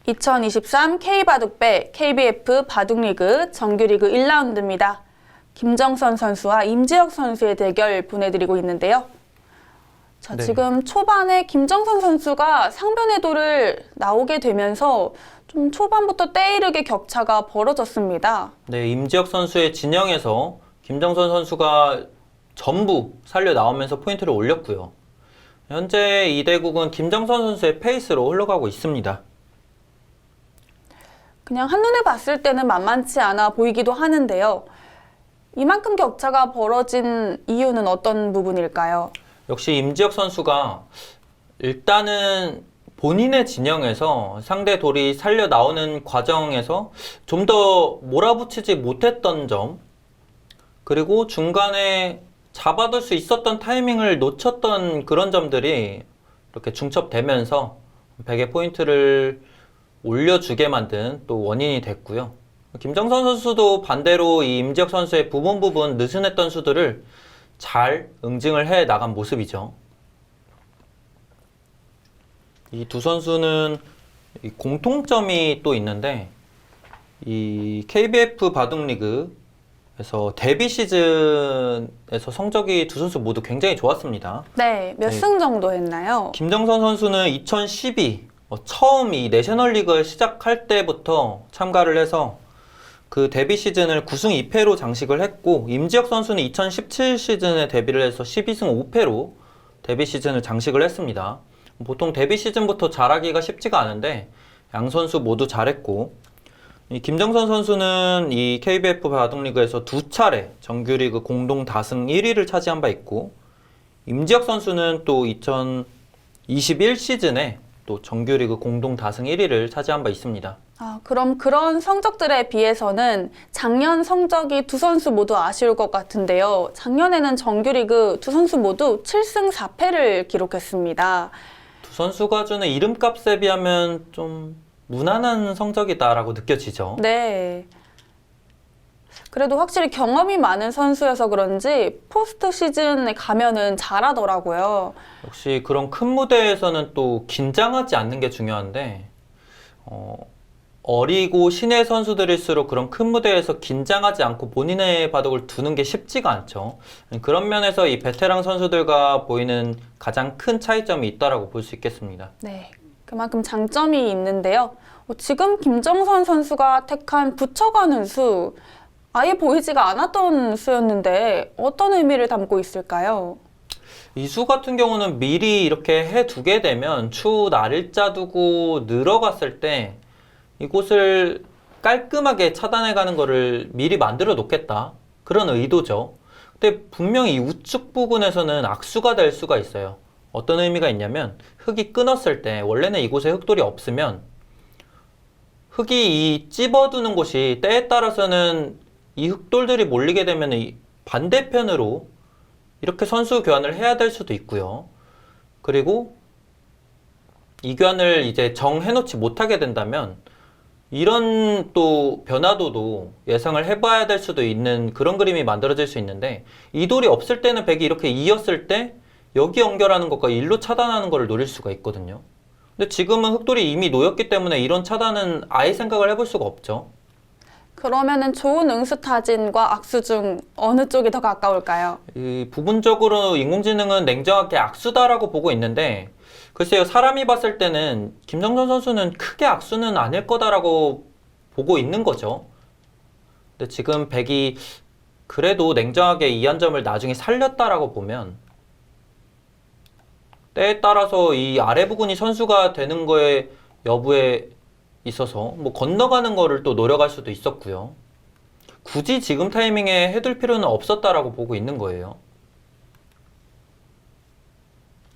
2023 K바둑배 KBF 바둑리그 정규리그 1라운드입니다. 김정선 선수와 임지혁 선수의 대결 보내드리고 있는데요. 자, 네. 지금 초반에 김정선 선수가 상변의 돌을 나오게 되면서 좀 초반부터 때이르게 격차가 벌어졌습니다. 네, 임지혁 선수의 진영에서 김정선 선수가 전부 살려 나오면서 포인트를 올렸고요. 현재 이 대국은 김정선 선수의 페이스로 흘러가고 있습니다. 그냥 한눈에 봤을 때는 만만치 않아 보이기도 하는데요. 이만큼 격차가 벌어진 이유는 어떤 부분일까요? 역시 임지혁 선수가 일단은 본인의 진영에서 상대 돌이 살려 나오는 과정에서 좀 더 몰아붙이지 못했던 점, 그리고 중간에 잡아둘 수 있었던 타이밍을 놓쳤던 그런 점들이 이렇게 중첩되면서 100의 포인트를 올려주게 만든 또 원인이 됐고요. 김정선 선수도 반대로 이 임지혁 선수의 부분 느슨했던 수들을 잘 응징을 해 나간 모습이죠. 이 두 선수는 이 공통점이 또 있는데, 이 KBF 바둑리그에서 데뷔 시즌에서 성적이 두 선수 모두 굉장히 좋았습니다. 네, 몇 네. 승 정도 했나요? 김정선 선수는 2012 처음 이 내셔널리그를 시작할 때부터 참가를 해서 그 데뷔 시즌을 9승 2패로 장식을 했고, 임지혁 선수는 2017 시즌에 데뷔를 해서 12승 5패로 데뷔 시즌을 장식을 했습니다. 보통 데뷔 시즌부터 잘하기가 쉽지가 않은데 양 선수 모두 잘했고, 이 김정선 선수는 이 KBF 바둑리그에서 두 차례 정규리그 공동 다승 1위를 차지한 바 있고, 임지혁 선수는 또 2021 시즌에 또 정규리그 공동 다승 1위를 차지한 바 있습니다. 그럼 그런 성적들에 비해서는 작년 성적이 두 선수 모두 아쉬울 것 같은데요. 작년에는 정규리그 두 선수 모두 7승 4패를 기록했습니다. 두 선수가 주는 이름값에 비하면 좀 무난한 성적이다라고 느껴지죠. 네. 그래도 확실히 경험이 많은 선수여서 그런지 포스트 시즌에 가면은 잘하더라고요. 역시 그런 큰 무대에서는 또 긴장하지 않는 게 중요한데, 어리고 신의 선수들일수록 그런 큰 무대에서 긴장하지 않고 본인의 바둑을 두는 게 쉽지가 않죠. 그런 면에서 이 베테랑 선수들과 보이는 가장 큰 차이점이 있다라고 볼 수 있겠습니다. 네. 그만큼 장점이 있는데요. 지금 김정선 선수가 택한 붙여가는 수, 아예 보이지가 않았던 수였는데 어떤 의미를 담고 있을까요? 이 수 같은 경우는 미리 이렇게 해두게 되면 추후 날일자 두고 늘어갔을 때 이곳을 깔끔하게 차단해가는 거를 미리 만들어 놓겠다, 그런 의도죠. 근데 분명히 이 우측 부분에서는 악수가 될 수가 있어요. 어떤 의미가 있냐면, 흙이 끊었을 때 원래는 이곳에 흙돌이 없으면 흙이 이 찝어두는 곳이 때에 따라서는 이 흙돌들이 몰리게 되면 이 반대편으로 이렇게 선수 교환을 해야 될 수도 있고요. 그리고 이 교환을 이제 정해놓지 못하게 된다면 이런 또 변화도도 예상을 해봐야 될 수도 있는 그런 그림이 만들어질 수 있는데, 이 돌이 없을 때는 백이 이렇게 이었을 때 여기 연결하는 것과 일로 차단하는 것을 노릴 수가 있거든요. 근데 지금은 흙돌이 이미 놓였기 때문에 이런 차단은 아예 생각을 해볼 수가 없죠. 그러면은 좋은 응수타진과 악수 중 어느 쪽이 더 가까울까요? 이 부분적으로 인공지능은 냉정하게 악수다라고 보고 있는데, 글쎄요, 사람이 봤을 때는 김정선 선수는 크게 악수는 아닐 거다라고 보고 있는 거죠. 근데 지금 백이 그래도 냉정하게 이 한 점을 나중에 살렸다라고 보면 때에 따라서 이 아래 부분이 선수가 되는 거에 여부에 있어서 뭐 건너가는 거를 또 노려갈 수도 있었고요. 굳이 지금 타이밍에 해둘 필요는 없었다라고 보고 있는 거예요.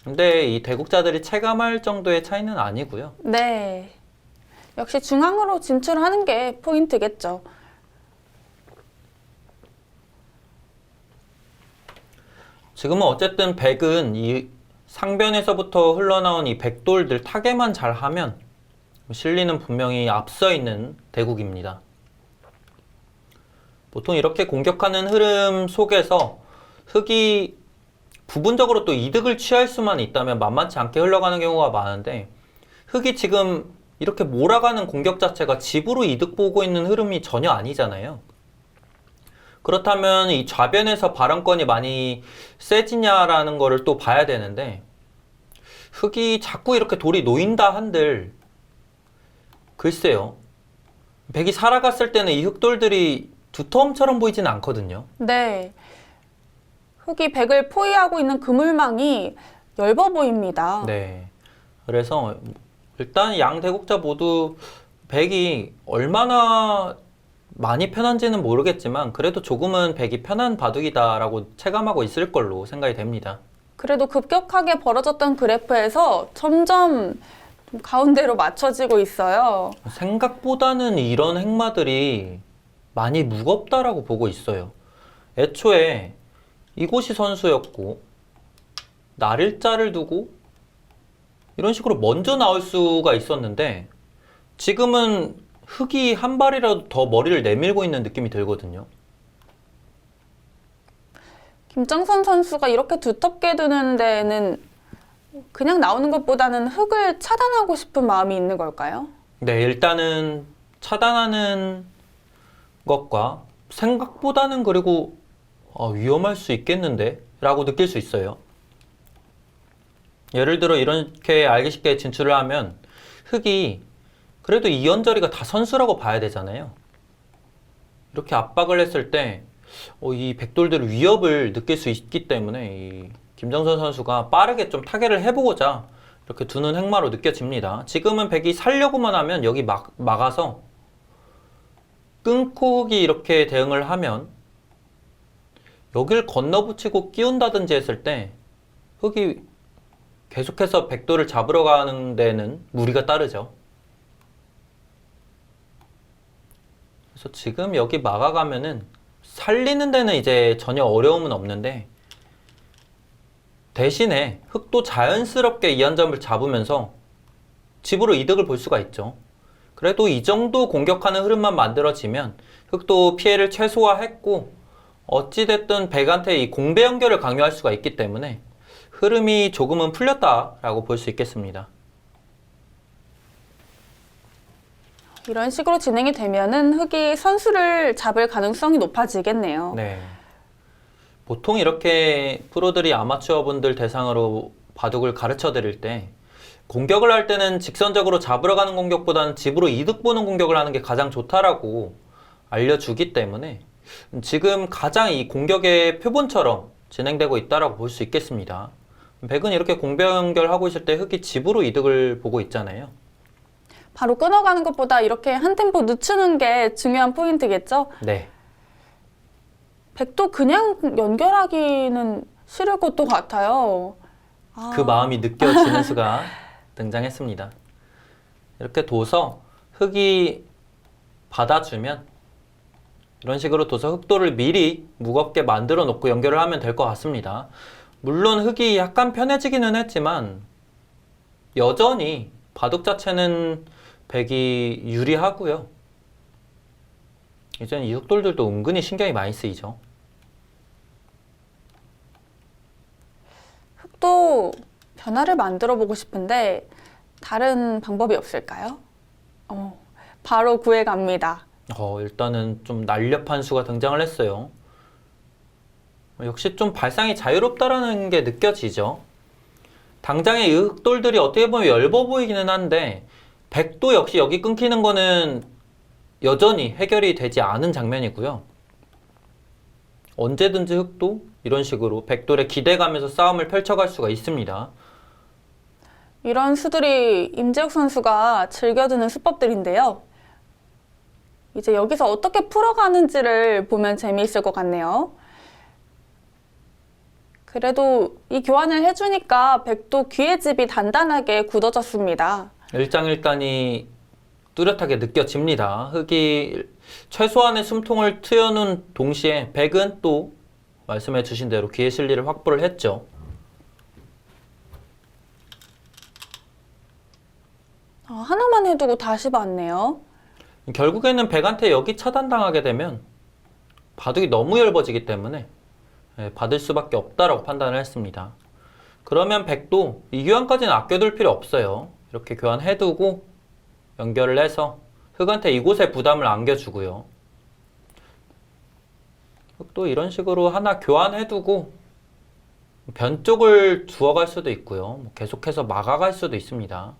근데 이 대국자들이 체감할 정도의 차이는 아니고요. 네. 역시 중앙으로 진출하는 게 포인트겠죠. 지금은 어쨌든 백은 이 상변에서부터 흘러나온 이 백돌들 타개만 잘하면 실리는 분명히 앞서 있는 대국입니다. 보통 이렇게 공격하는 흐름 속에서 흙이 부분적으로 또 이득을 취할 수만 있다면 만만치 않게 흘러가는 경우가 많은데, 흙이 지금 이렇게 몰아가는 공격 자체가 집으로 이득 보고 있는 흐름이 전혀 아니잖아요. 그렇다면 이 좌변에서 발언권이 많이 세지냐라는 거를 또 봐야 되는데, 흙이 자꾸 이렇게 돌이 놓인다 한들 글쎄요, 백이 살아갔을 때는 이 흙돌들이 두터움처럼 보이지는 않거든요. 네. 흙이 백을 포위하고 있는 그물망이 엷어 보입니다. 네. 그래서 일단 양 대국자 모두 백이 얼마나 많이 편한지는 모르겠지만 그래도 조금은 백이 편한 바둑이다라고 체감하고 있을 걸로 생각이 됩니다. 그래도 급격하게 벌어졌던 그래프에서 점점 좀 가운데로 맞춰지고 있어요. 생각보다는 이런 행마들이 많이 무겁다라고 보고 있어요. 애초에 이곳이 선수였고 날일자를 두고 이런 식으로 먼저 나올 수가 있었는데 지금은 흙이 한 발이라도 더 머리를 내밀고 있는 느낌이 들거든요. 김정선 선수가 이렇게 두텁게 두는 데에는 그냥 나오는 것보다는 흙을 차단하고 싶은 마음이 있는 걸까요? 네, 일단은 차단하는 것과 생각보다는 그리고 위험할 수 있겠는데? 라고 느낄 수 있어요. 예를 들어 이렇게 알기 쉽게 진출을 하면 흙이 그래도 이연저리가 다 선수라고 봐야 되잖아요. 이렇게 압박을 했을 때 이 백돌들 위협을 느낄 수 있기 때문에 이 김정선 선수가 빠르게 좀 타개를 해보고자 이렇게 두는 행마로 느껴집니다. 지금은 백이 살려고만 하면 여기 막아서 끊고 흙이 이렇게 대응을 하면 여길 건너붙이고 끼운다든지 했을 때 흙이 계속해서 백돌을 잡으러 가는 데는 무리가 따르죠. 그래서 지금 여기 막아가면은 살리는 데는 이제 전혀 어려움은 없는데 대신에 흙도 자연스럽게 이 한 점을 잡으면서 집으로 이득을 볼 수가 있죠. 그래도 이 정도 공격하는 흐름만 만들어지면 흙도 피해를 최소화했고 어찌됐든 백한테 이 공배 연결을 강요할 수가 있기 때문에 흐름이 조금은 풀렸다라고 볼 수 있겠습니다. 이런 식으로 진행이 되면은 흙이 선수를 잡을 가능성이 높아지겠네요. 네. 보통 이렇게 프로들이 아마추어 분들 대상으로 바둑을 가르쳐 드릴 때 공격을 할 때는 직선적으로 잡으러 가는 공격보다는 집으로 이득 보는 공격을 하는 게 가장 좋다라고 알려주기 때문에 지금 가장 이 공격의 표본처럼 진행되고 있다라고 볼 수 있겠습니다. 백은 이렇게 공배 연결하고 있을 때 흙이 집으로 이득을 보고 있잖아요. 바로 끊어가는 것보다 이렇게 한 템포 늦추는 게 중요한 포인트겠죠? 네. 백도 그냥 연결하기는 싫을 것도 같아요. 그 마음이 느껴지는 수가 등장했습니다. 이렇게 둬서 흙이 받아주면 이런 식으로 둬서 흙돌을 미리 무겁게 만들어 놓고 연결을 하면 될 것 같습니다. 물론 흙이 약간 편해지기는 했지만 여전히 바둑 자체는 백이 유리하고요. 이제는 이 흙돌들도 은근히 신경이 많이 쓰이죠. 흙도 변화를 만들어 보고 싶은데 다른 방법이 없을까요? 바로 구해 갑니다. 일단은 좀 날렵한 수가 등장을 했어요. 역시 좀 발상이 자유롭다라는 게 느껴지죠. 당장의 이 흙돌들이 어떻게 보면 엷어 보이기는 한데 백도 역시 여기 끊기는 거는 여전히 해결이 되지 않은 장면이고요. 언제든지 흙도 이런 식으로 백돌에 기대가면서 싸움을 펼쳐갈 수가 있습니다. 이런 수들이 임재욱 선수가 즐겨두는 수법들인데요. 이제 여기서 어떻게 풀어가는지를 보면 재미있을 것 같네요. 그래도 이 교환을 해주니까 백도 귀의 집이 단단하게 굳어졌습니다. 일장일단이 뚜렷하게 느껴집니다. 흙이 최소한의 숨통을 트여놓은 동시에 백은 또 말씀해 주신 대로 귀의 실리를 확보를 했죠. 하나만 해두고 다시 봤네요. 결국에는 백한테 여기 차단당하게 되면 바둑이 너무 얇아지기 때문에 받을 수밖에 없다라고 판단을 했습니다. 그러면 백도 이 교환까지는 아껴둘 필요 없어요. 이렇게 교환해두고 연결을 해서 흑한테 이곳에 부담을 안겨주고요. 흑도 이런 식으로 하나 교환해두고 변 쪽을 두어갈 수도 있고요. 계속해서 막아갈 수도 있습니다.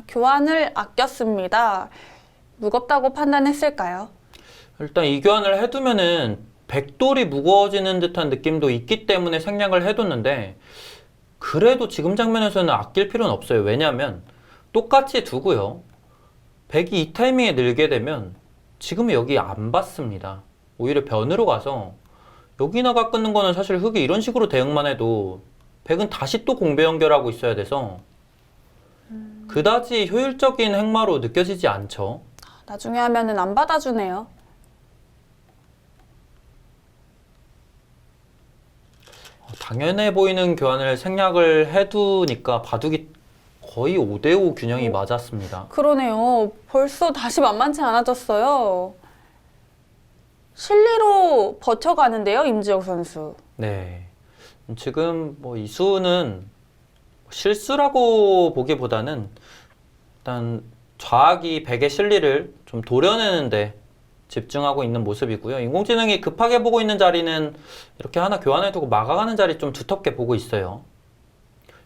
교환을 아꼈습니다. 무겁다고 판단했을까요? 일단 이 교환을 해두면은 백돌이 무거워지는 듯한 느낌도 있기 때문에 생략을 해뒀는데 그래도 지금 장면에서는 아낄 필요는 없어요. 왜냐하면 똑같이 두고요. 백이 이 타이밍에 늘게 되면 지금 여기 안 받습니다. 오히려 변으로 가서 여기나가 끊는 거는 사실 흑이 이런 식으로 대응만 해도 백은 다시 또 공배 연결하고 있어야 돼서 그다지 효율적인 행마로 느껴지지 않죠. 나중에 하면은 안 받아주네요. 당연해 보이는 교환을 생략을 해두니까 바둑이 거의 5대5 균형이 맞았습니다. 그러네요. 벌써 다시 만만치 않아졌어요. 실리로 버텨가는데요, 임지혁 선수. 네. 지금 이 수는 실수라고 보기보다는 일단 좌악이 백의 실리를 좀 도려내는데 집중하고 있는 모습이고요. 인공지능이 급하게 보고 있는 자리는 이렇게 하나 교환해두고 막아가는 자리 좀 두텁게 보고 있어요.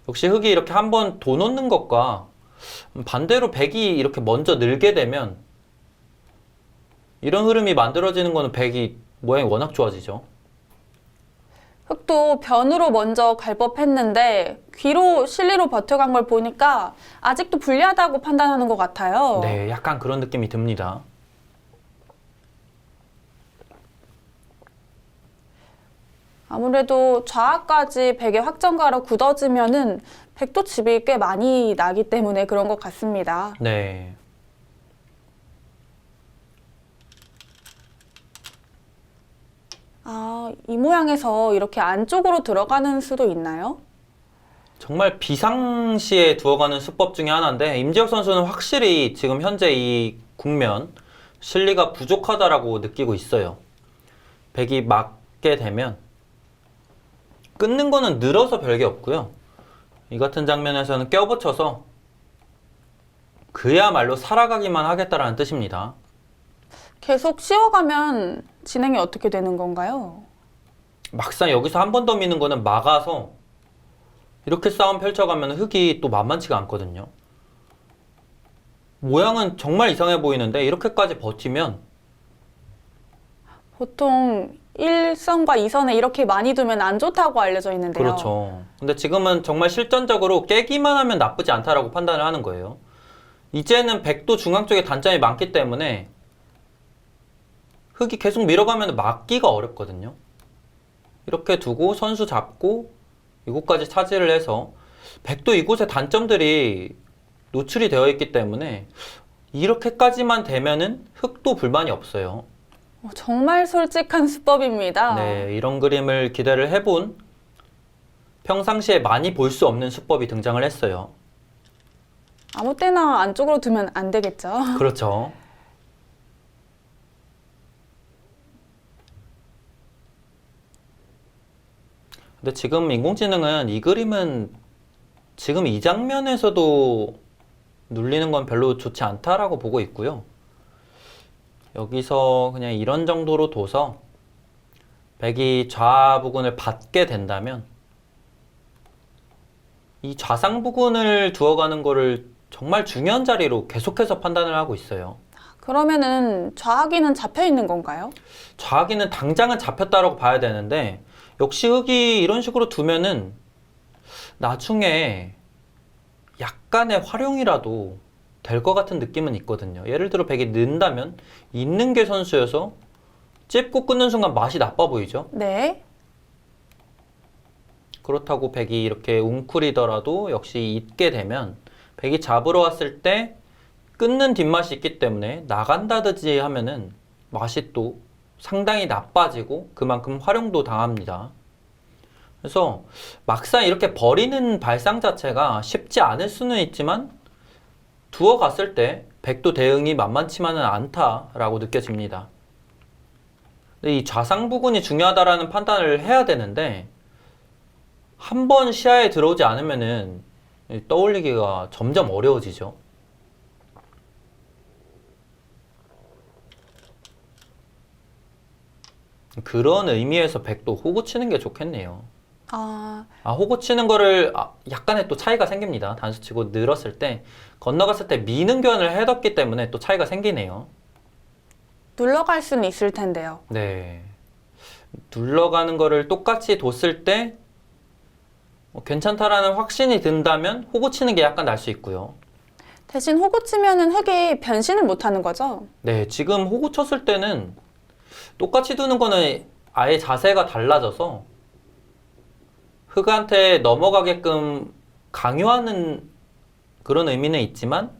역시 흑이 이렇게 한번 도 놓는 것과 반대로 백이 이렇게 먼저 늘게 되면 이런 흐름이 만들어지는 거는 백이 모양이 워낙 좋아지죠. 흑도 변으로 먼저 갈 법했는데 귀로 실리로 버텨간 걸 보니까 아직도 불리하다고 판단하는 것 같아요. 네, 약간 그런 느낌이 듭니다. 아무래도 좌악까지 백의 확정가로 굳어지면은 백도 집이 꽤 많이 나기 때문에 그런 것 같습니다. 네. 이 모양에서 이렇게 안쪽으로 들어가는 수도 있나요? 정말 비상시에 두어가는 수법 중에 하나인데 임지혁 선수는 확실히 지금 현재 이 국면 실리가 부족하다라고 느끼고 있어요. 백이 맞게 되면 끊는 거는 늘어서 별게 없고요. 이 같은 장면에서는 껴붙여서 그야말로 살아가기만 하겠다라는 뜻입니다. 계속 씌워가면 진행이 어떻게 되는 건가요? 막상 여기서 한 번 더 미는 거는 막아서 이렇게 싸움 펼쳐가면 흑이 또 만만치가 않거든요. 모양은 정말 이상해 보이는데 이렇게까지 버티면 보통 1선과 2선에 이렇게 많이 두면 안 좋다고 알려져 있는데요. 그렇죠. 근데 지금은 정말 실전적으로 깨기만 하면 나쁘지 않다라고 판단을 하는 거예요. 이제는 백도 중앙 쪽에 단점이 많기 때문에 흑이 계속 밀어가면 막기가 어렵거든요. 이렇게 두고 선수 잡고 이곳까지 차지를 해서 백도 이곳의 단점들이 노출이 되어 있기 때문에 이렇게까지만 되면은 흑도 불만이 없어요. 정말 솔직한 수법입니다. 네, 이런 그림을 기대를 해본 평상시에 많이 볼 수 없는 수법이 등장을 했어요. 아무 때나 안쪽으로 두면 안 되겠죠. 그렇죠. 근데 지금 인공지능은 이 그림은 지금 이 장면에서도 눌리는 건 별로 좋지 않다라고 보고 있고요. 여기서 그냥 이런 정도로 둬서 백이 좌 부근을 받게 된다면 이 좌상 부근을 두어가는 거를 정말 중요한 자리로 계속해서 판단을 하고 있어요. 그러면은 좌악이는 잡혀 있는 건가요? 좌악이는 당장은 잡혔다라고 봐야 되는데 역시 흑이 이런 식으로 두면은 나중에 약간의 활용이라도 될 것 같은 느낌은 있거든요. 예를 들어 백이 는다면 있는 게 선수여서 찝고 끊는 순간 맛이 나빠 보이죠? 네. 그렇다고 백이 이렇게 웅크리더라도 역시 있게 되면 백이 잡으러 왔을 때 끊는 뒷맛이 있기 때문에 나간다든지 하면은 맛이 또 상당히 나빠지고 그만큼 활용도 당합니다. 그래서 막상 이렇게 버리는 발상 자체가 쉽지 않을 수는 있지만 두어 갔을 때 백도 대응이 만만치만은 않다라고 느껴집니다. 근데 이 좌상 부근이 중요하다라는 판단을 해야 되는데 한 번 시야에 들어오지 않으면은 떠올리기가 점점 어려워지죠. 그런 의미에서 백도 호구 치는 게 좋겠네요. 아, 호구 치는 거를 약간의 또 차이가 생깁니다. 단수 치고 늘었을 때 건너갔을 때 미는 교환을 해뒀기 때문에 또 차이가 생기네요. 눌러갈 수는 있을 텐데요. 네. 눌러가는 거를 똑같이 뒀을 때 괜찮다라는 확신이 든다면 호구 치는 게 약간 날 수 있고요. 대신 호구 치면은 흙이 변신을 못 하는 거죠? 네, 지금 호구 쳤을 때는 똑같이 두는 거는 아예 자세가 달라져서 흙한테 넘어가게끔 강요하는 그런 의미는 있지만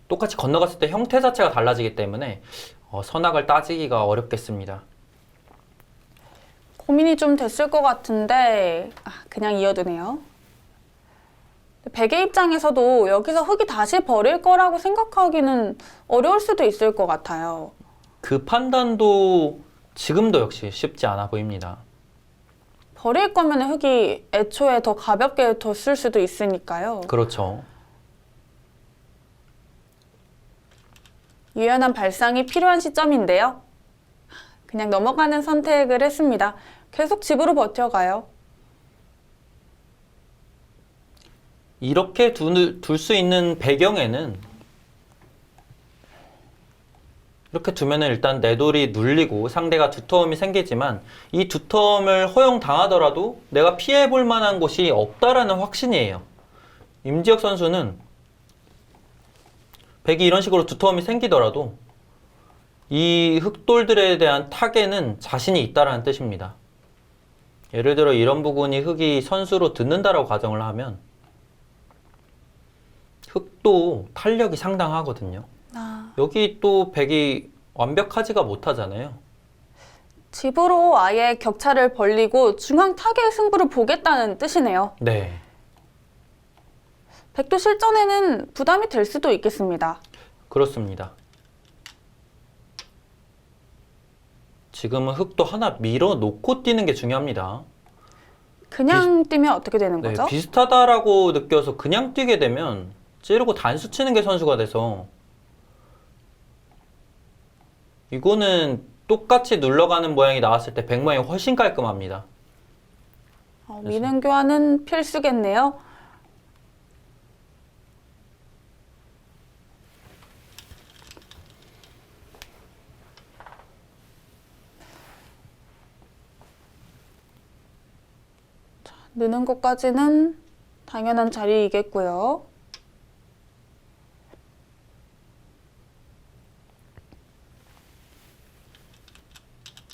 똑같이 건너갔을 때 형태 자체가 달라지기 때문에 선악을 따지기가 어렵겠습니다. 고민이 좀 됐을 것 같은데 그냥 이어두네요. 백의 입장에서도 여기서 흙이 다시 버릴 거라고 생각하기는 어려울 수도 있을 것 같아요. 그 판단도 지금도 역시 쉽지 않아 보입니다. 버릴 거면 흙이 애초에 더 가볍게 뒀을 수도 있으니까요. 그렇죠. 유연한 발상이 필요한 시점인데요. 그냥 넘어가는 선택을 했습니다. 계속 집으로 버텨가요. 이렇게 둘 수 있는 배경에는 이렇게 두면은 일단 내 돌이 눌리고 상대가 두터움이 생기지만 이 두터움을 허용당하더라도 내가 피해볼 만한 곳이 없다라는 확신이에요. 임지혁 선수는 백이 이런 식으로 두터움이 생기더라도 이 흑돌들에 대한 타겟은 자신이 있다라는 뜻입니다. 예를 들어 이런 부분이 흑이 선수로 듣는다라고 가정을 하면 흑도 탄력이 상당하거든요. 여기 또 백이 완벽하지가 못하잖아요. 집으로 아예 격차를 벌리고 중앙 타겟 승부를 보겠다는 뜻이네요. 네. 백도 실전에는 부담이 될 수도 있겠습니다. 그렇습니다. 지금은 흑도 하나 밀어놓고 뛰는 게 중요합니다. 그냥 뛰면 어떻게 되는 네, 거죠? 비슷하다라고 느껴서 그냥 뛰게 되면 찌르고 단수 치는 게 선수가 돼서 이거는 똑같이 눌러가는 모양이 나왔을 때 백 모양이 훨씬 깔끔합니다. 미는 교환은 필수겠네요. 자, 느는 것까지는 당연한 자리이겠고요.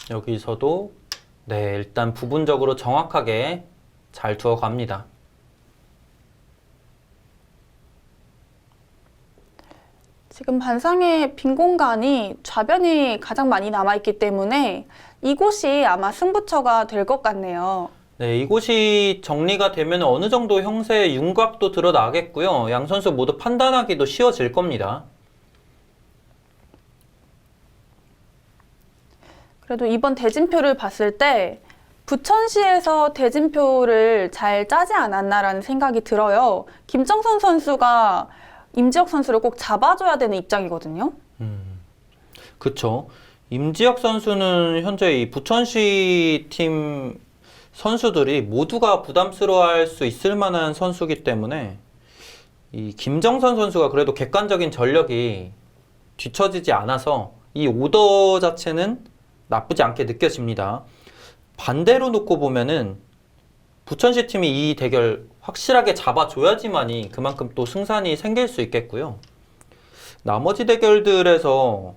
여기서도 네, 일단 부분적으로 정확하게 잘 두어 갑니다. 지금 반상의 빈 공간이 좌변이 가장 많이 남아있기 때문에 이곳이 아마 승부처가 될 것 같네요. 네, 이곳이 정리가 되면 어느 정도 형세의 윤곽도 드러나겠고요. 양 선수 모두 판단하기도 쉬워질 겁니다. 그래도 이번 대진표를 봤을 때 부천시에서 대진표를 잘 짜지 않았나라는 생각이 들어요. 김정선 선수가 임지혁 선수를 꼭 잡아줘야 되는 입장이거든요. 그쵸. 임지혁 선수는 현재 이 부천시 팀 선수들이 모두가 부담스러워할 수 있을 만한 선수이기 때문에 이 김정선 선수가 그래도 객관적인 전력이 뒤처지지 않아서 이 오더 자체는 나쁘지 않게 느껴집니다. 반대로 놓고 보면은 부천시 팀이 이 대결 확실하게 잡아줘야지만이 그만큼 또 승산이 생길 수 있겠고요. 나머지 대결들에서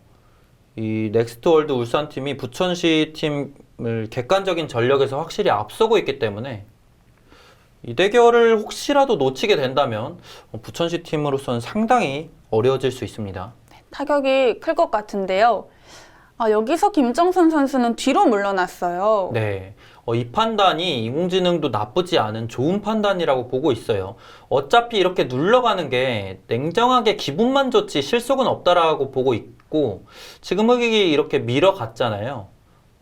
이 넥스트 월드 울산 팀이 부천시 팀을 객관적인 전력에서 확실히 앞서고 있기 때문에 이 대결을 혹시라도 놓치게 된다면 부천시 팀으로서는 상당히 어려워질 수 있습니다. 타격이 클 것 같은데요. 여기서 김정선 선수는 뒤로 물러났어요. 네. 이 판단이 인공지능도 나쁘지 않은 좋은 판단이라고 보고 있어요. 어차피 이렇게 눌러가는 게 냉정하게 기분만 좋지 실속은 없다라고 보고 있고 지금 흑이 이렇게 밀어갔잖아요.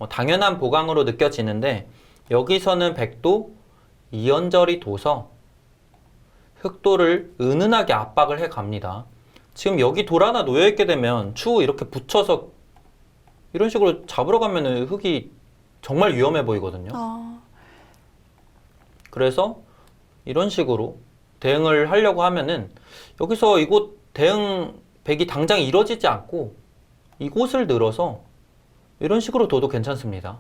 당연한 보강으로 느껴지는데 여기서는 백도 이연절이 둬서 흑도를 은은하게 압박을 해 갑니다. 지금 여기 돌 하나 놓여 있게 되면 추후 이렇게 붙여서 이런 식으로 잡으러 가면은 흑이 정말 위험해 보이거든요. 아, 그래서 이런 식으로 대응을 하려고 하면은 여기서 이곳 대응 백이 당장 이루어지지 않고 이곳을 늘어서 이런 식으로 둬도 괜찮습니다.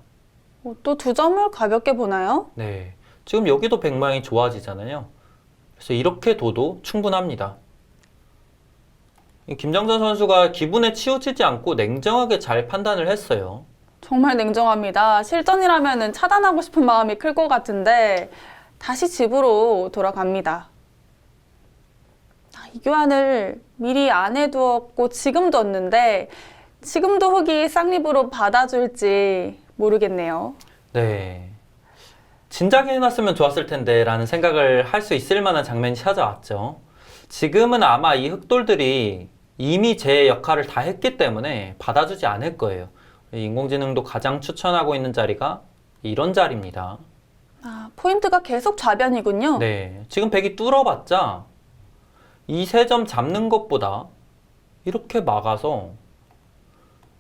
또 두 점을 가볍게 보나요? 네. 지금 여기도 백 모양이 좋아지잖아요. 그래서 이렇게 둬도 충분합니다. 이 김정선 선수가 기분에 치우치지 않고 냉정하게 잘 판단을 했어요. 정말 냉정합니다. 실전이라면 차단하고 싶은 마음이 클 것 같은데 다시 집으로 돌아갑니다. 이 교환을 미리 안 해두었고 지금 뒀는데 지금도 흑이 쌍립으로 받아줄지 모르겠네요. 네. 진작에 해놨으면 좋았을 텐데 라는 생각을 할 수 있을 만한 장면이 찾아왔죠. 지금은 아마 이 흑돌들이 이미 제 역할을 다 했기 때문에 받아주지 않을 거예요. 인공지능도 가장 추천하고 있는 자리가 이런 자리입니다. 아, 포인트가 계속 좌변이군요. 네. 지금 백이 뚫어봤자 이 세 점 잡는 것보다 이렇게 막아서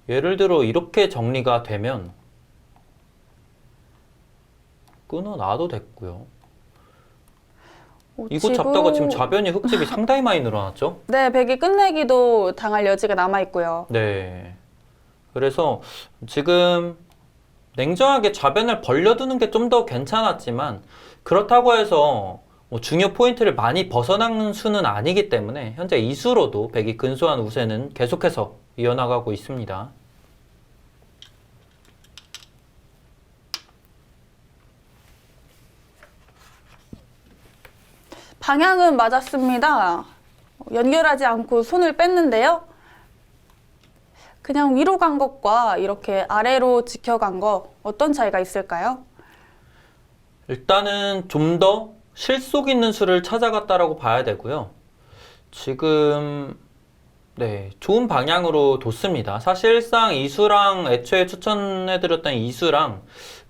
예를 들어 이렇게 정리가 되면 끊어놔도 됐고요. 이곳 잡다가 지금 좌변이 흑집이 상당히 많이 늘어났죠? 네, 백이 끝내기도 당할 여지가 남아있고요. 네. 그래서 지금 냉정하게 좌변을 벌려두는 게 좀 더 괜찮았지만 그렇다고 해서 뭐 중요 포인트를 많이 벗어나는 수는 아니기 때문에 현재 이 수로도 백이 근소한 우세는 계속해서 이어나가고 있습니다. 방향은 맞았습니다. 연결하지 않고 손을 뺐는데요. 그냥 위로 간 것과 이렇게 아래로 지켜간 거 어떤 차이가 있을까요? 일단은 좀 더 실속 있는 수를 찾아갔다라고 봐야 되고요. 지금 네, 좋은 방향으로 뒀습니다. 사실상 이 수랑 애초에 추천해드렸던 이 수랑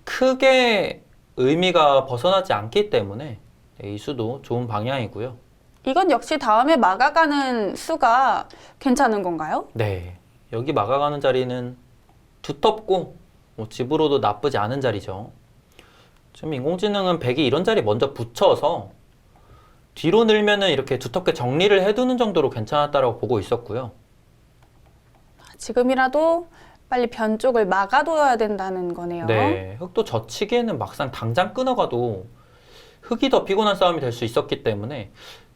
크게 의미가 벗어나지 않기 때문에 네, 이 수도 좋은 방향이고요. 이건 역시 다음에 막아가는 수가 괜찮은 건가요? 네, 여기 막아가는 자리는 두텁고 뭐 집으로도 나쁘지 않은 자리죠. 지금 인공지능은 백이 이런 자리 먼저 붙여서 뒤로 늘면은 이렇게 두텁게 정리를 해두는 정도로 괜찮았다라고 보고 있었고요. 지금이라도 빨리 변 쪽을 막아둬야 된다는 거네요. 네, 흑도 젖히기에는 막상 당장 끊어가도 흑이 더 피곤한 싸움이 될 수 있었기 때문에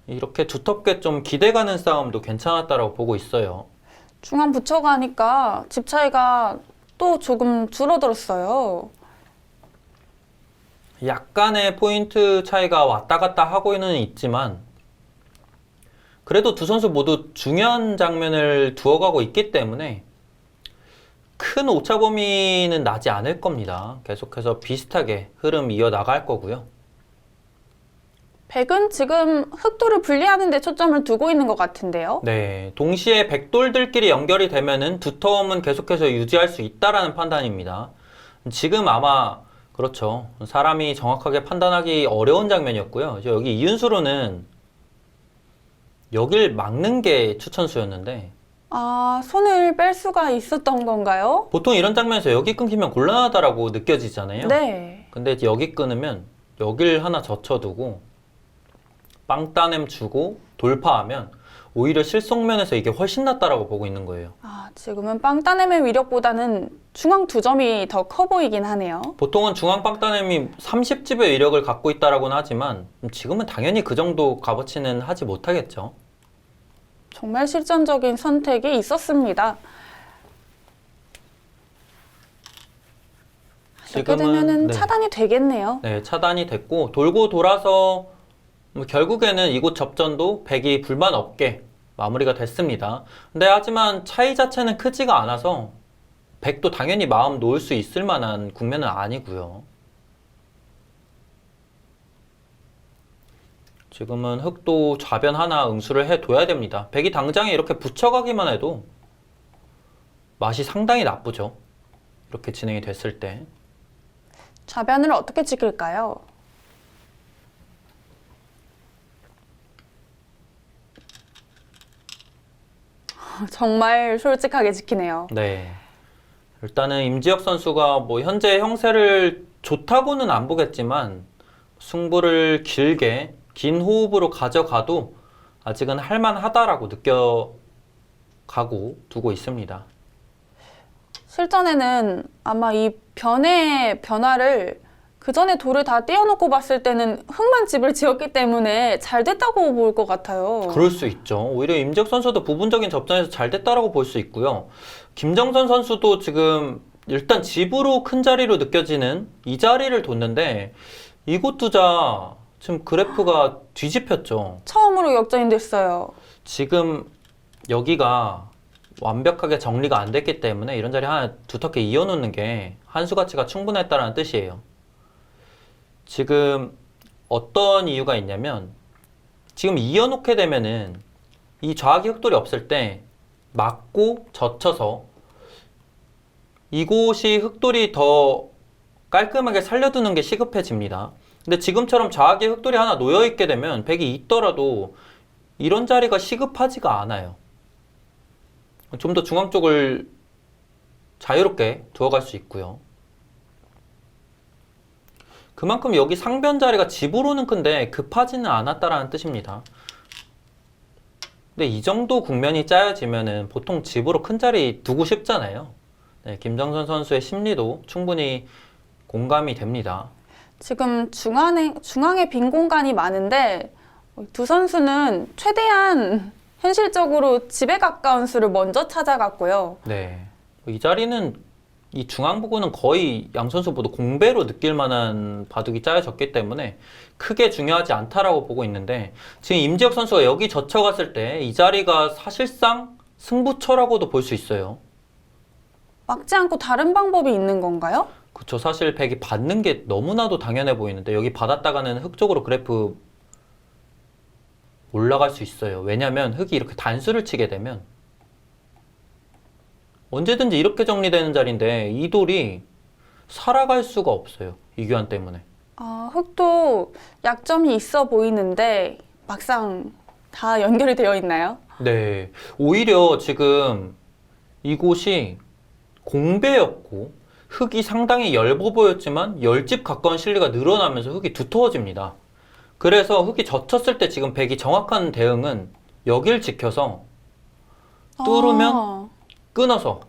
이렇게 두텁게 좀 기대가는 싸움도 괜찮았다라고 보고 있어요. 중앙 붙여가니까 집 차이가 또 조금 줄어들었어요. 약간의 포인트 차이가 왔다 갔다 하고는 있지만 그래도 두 선수 모두 중요한 장면을 두어가고 있기 때문에 큰 오차 범위는 나지 않을 겁니다. 계속해서 비슷하게 흐름 이어나갈 거고요. 백은 지금 흑도를 분리하는 데 초점을 두고 있는 것 같은데요. 네, 동시에 백돌들끼리 연결이 되면은 두터움은 계속해서 유지할 수 있다라는 판단입니다. 지금 아마 그렇죠. 사람이 정확하게 판단하기 어려운 장면이었고요. 이제 여기 이윤수로는 여길 막는 게 추천수였는데 아, 손을 뺄 수가 있었던 건가요? 보통 이런 장면에서 여기 끊기면 곤란하다라고 느껴지잖아요. 네. 근데 이제 여기 끊으면 여길 하나 젖혀두고 빵따냄 주고 돌파하면 오히려 실속면에서 이게 훨씬 낫다라고 보고 있는 거예요. 아, 지금은 빵따냄의 위력보다는 중앙 두 점이 더 커 보이긴 하네요. 보통은 중앙 빵따냄이 30집의 위력을 갖고 있다라고는 하지만 지금은 당연히 그 정도 값어치는 하지 못하겠죠. 정말 실전적인 선택이 있었습니다. 이렇게 되면은 네. 차단이 되겠네요. 네, 차단이 됐고 돌고 돌아서 결국에는 이곳 접전도 백이 불만 없게 마무리가 됐습니다. 근데 하지만 차이 자체는 크지가 않아서 백도 당연히 마음 놓을 수 있을 만한 국면은 아니고요. 지금은 흑도 좌변 하나 응수를 해둬야 됩니다. 백이 당장에 이렇게 붙여가기만 해도 맛이 상당히 나쁘죠. 이렇게 진행이 됐을 때. 좌변을 어떻게 찍을까요? 정말 솔직하게 지키네요. 네. 일단은 임지혁 선수가 뭐 현재 형세를 좋다고는 안 보겠지만 승부를 길게 긴 호흡으로 가져가도 아직은 할만하다라고 느껴가고 두고 있습니다. 실전에는 아마 이 변의 변화를 그 전에 돌을 다 띄워놓고 봤을 때는 흙만 집을 지었기 때문에 잘 됐다고 볼 것 같아요. 그럴 수 있죠. 오히려 임지혁 선수도 부분적인 접전에서 잘 됐다라고 볼 수 있고요. 김정선 선수도 지금 일단 집으로 큰 자리로 느껴지는 이 자리를 뒀는데 이곳 두자 지금 그래프가 뒤집혔죠. 처음으로 역전이 됐어요. 지금 여기가 완벽하게 정리가 안 됐기 때문에 이런 자리 하나 두텁게 이어놓는 게 한수 가치가 충분했다는 뜻이에요. 지금 어떤 이유가 있냐면 지금 이어놓게 되면은 이 좌악이 흑돌이 없을 때 맞고 젖혀서 이곳이 흑돌이 더 깔끔하게 살려두는 게 시급해집니다. 근데 지금처럼 좌악에 흑돌이 하나 놓여있게 되면 백이 있더라도 이런 자리가 시급하지가 않아요. 좀 더 중앙 쪽을 자유롭게 두어갈 수 있고요. 그만큼 여기 상변 자리가 집으로는 큰데 급하지는 않았다라는 뜻입니다. 근데 이 정도 국면이 짜여지면은 보통 집으로 큰 자리 두고 싶잖아요. 네, 김정선 선수의 심리도 충분히 공감이 됩니다. 지금 중앙에 빈 공간이 많은데 두 선수는 최대한 현실적으로 집에 가까운 수를 먼저 찾아갔고요. 네, 이 자리는 이 중앙 부근은 거의 양 선수 모두 공배로 느낄 만한 바둑이 짜여졌기 때문에 크게 중요하지 않다라고 보고 있는데 지금 임지혁 선수가 여기 젖혀갔을 때 이 자리가 사실상 승부처라고도 볼 수 있어요. 막지 않고 다른 방법이 있는 건가요? 그쵸. 사실 백이 받는 게 너무나도 당연해 보이는데 여기 받았다가는 흑 쪽으로 그래프 올라갈 수 있어요. 왜냐면 흑이 이렇게 단수를 치게 되면 언제든지 이렇게 정리되는 자리인데 이 돌이 살아갈 수가 없어요. 이규환 때문에. 흙도 약점이 있어 보이는데 막상 다 연결이 되어 있나요? 네. 오히려 지금 이곳이 공배였고 흙이 상당히 얇아 보였지만 10집 가까운 실리가 늘어나면서 흙이 두터워집니다. 그래서 흙이 젖혔을 때 지금 백이 정확한 대응은 여길 지켜서 뚫으면 끊어서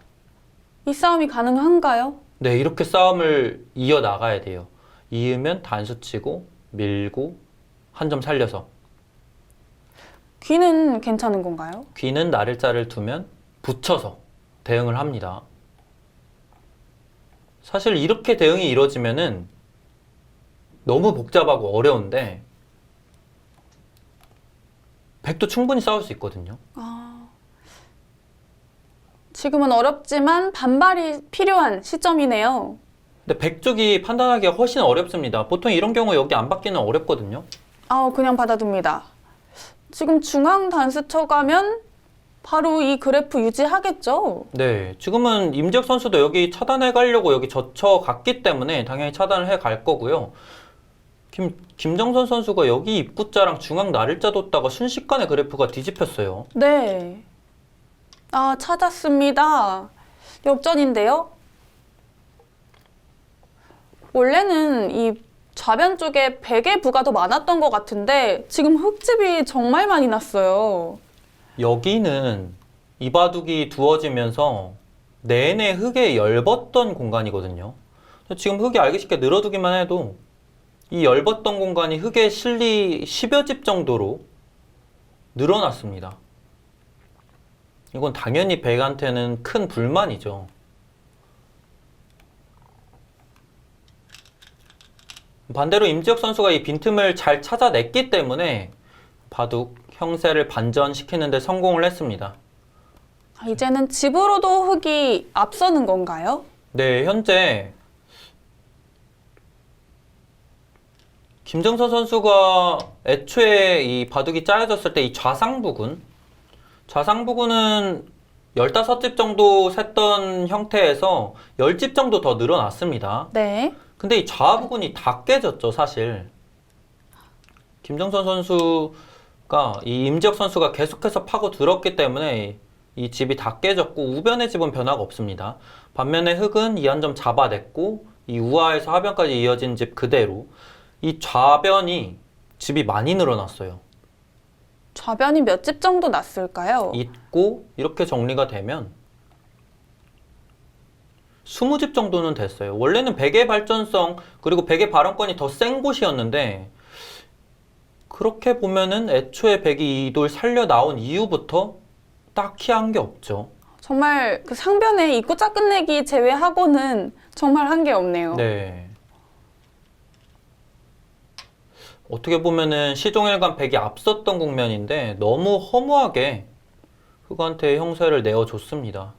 이 싸움이 가능한가요? 네, 이렇게 싸움을 이어나가야 돼요. 이으면 단수 치고 밀고 한 점 살려서 귀는 괜찮은 건가요? 귀는 나를자를 두면 붙여서 대응을 합니다. 사실 이렇게 대응이 이루어지면은 너무 복잡하고 어려운데 백도 충분히 싸울 수 있거든요. 지금은 어렵지만 반발이 필요한 시점이네요. 근데 백 쪽이 판단하기가 훨씬 어렵습니다. 보통 이런 경우 여기 안 받기는 어렵거든요. 그냥 받아둡니다. 지금 중앙 단수 쳐가면 바로 이 그래프 유지하겠죠? 네, 지금은 임지혁 선수도 여기 차단해 가려고 여기 젖혀갔기 때문에 당연히 차단을 해 갈 거고요. 김정선 선수가 여기 입구자랑 중앙 나를자 뒀다가 순식간에 그래프가 뒤집혔어요. 네. 찾았습니다. 역전인데요. 원래는 이 좌변 쪽에 백의 부가 더 많았던 것 같은데 지금 흙집이 정말 많이 났어요. 여기는 이 바둑이 두어지면서 내내 흙에 엷었던 공간이거든요. 지금 흙이 알기 쉽게 늘어두기만 해도 이 엷었던 공간이 흙의 실리 10여 집 정도로 늘어났습니다. 이건 당연히 백한테는 큰 불만이죠. 반대로 임지혁 선수가 이 빈틈을 잘 찾아냈기 때문에 바둑 형세를 반전시키는 데 성공을 했습니다. 이제는 집으로도 흙이 앞서는 건가요? 네, 현재 김정선 선수가 애초에 이 바둑이 짜여졌을 때 이 좌상 부근은 15집 정도 셌던 형태에서 10집 정도 더 늘어났습니다. 네. 근데 이 좌 부근이 다 깨졌죠, 사실. 김정선 선수가 이 임지혁 선수가 계속해서 파고 들었기 때문에 이 집이 다 깨졌고 우변의 집은 변화가 없습니다. 반면에 흑은 이 한 점 잡아냈고 이 우하에서 하변까지 이어진 집 그대로 이 좌변이 집이 많이 늘어났어요. 좌변이 몇 집 정도 났을까요? 있고 이렇게 정리가 되면 20집 정도는 됐어요. 원래는 백의 발전성 그리고 백의 발언권이 더 센 곳이었는데 그렇게 보면은 애초에 백이 이 돌 살려 나온 이후부터 딱히 한 게 없죠. 정말 그 상변의 입구자 끝내기 제외하고는 정말 한 게 없네요. 네. 어떻게 보면은 시종일관 백이 앞섰던 국면인데 너무 허무하게 흑한테 형세를 내어줬습니다.